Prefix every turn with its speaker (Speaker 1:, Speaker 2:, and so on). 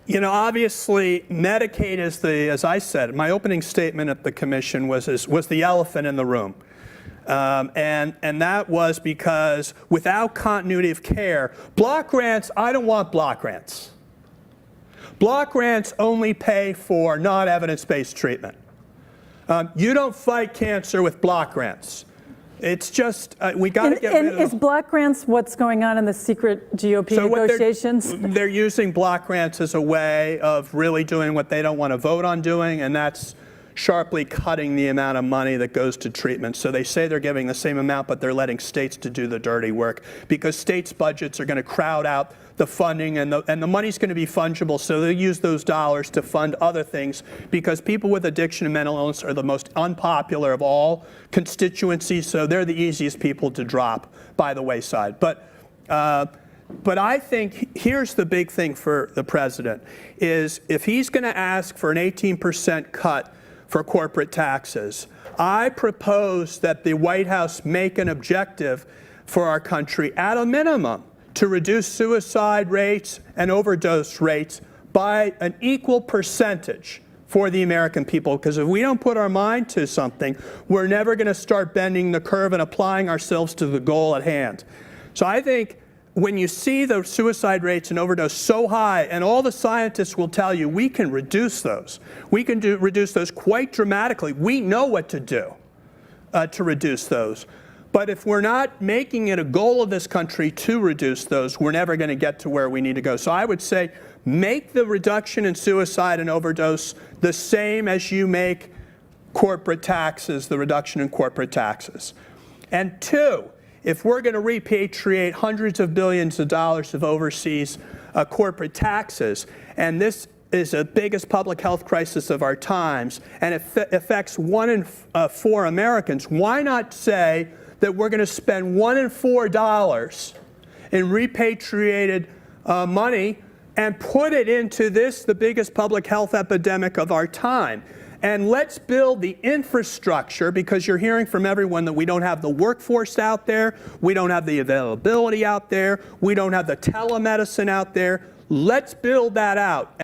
Speaker 1: You know, obviously, Medicaid is as I said, my opening statement at the commission was the elephant in the room. And that was because without continuity of care, block grants, I don't want block grants. Block grants only pay for non-evidence-based treatment. You don't fight cancer with block grants. It's just, we got to get rid of them.
Speaker 2: Is block grants what's going on in the secret GOP negotiations?
Speaker 1: They're using block grants as a way of really doing what they don't want to vote on doing, and that's sharply cutting the amount of money that goes to treatment. So they say they're giving the same amount, but they're letting states to do the dirty work because states' budgets are going to crowd out the funding, and the money's going to be fungible, so they'll use those dollars to fund other things because people with addiction and mental illness are the most unpopular of all constituencies, so they're the easiest people to drop by the wayside. But I think here's the big thing for the president is if he's going to ask for an 18% cut for corporate taxes, I propose that the White House make an objective for our country at a minimum to reduce suicide rates and overdose rates by an equal percentage for the American people. Because if we don't put our mind to something, we're never going to start bending the curve and applying ourselves to the goal at hand. So I think when you see the suicide rates and overdose so high, and all the scientists will tell you we can reduce those. We can reduce those quite dramatically. We know what to do to reduce those. But if we're not making it a goal of this country to reduce those, we're never going to get to where we need to go. So I would say make the reduction in suicide and overdose the same as you make corporate taxes, the reduction in corporate taxes. And two, if we're going to repatriate hundreds of billions of dollars of overseas corporate taxes, and this is the biggest public health crisis of our times, and it affects 1 in 4 Americans, why not say that we're going to spend $1 in 4 in repatriated money and put it into this, the biggest public health epidemic of our time? And let's build the infrastructure, because you're hearing from everyone that we don't have the workforce out there, we don't have the availability out there, we don't have the telemedicine out there. Let's build that out.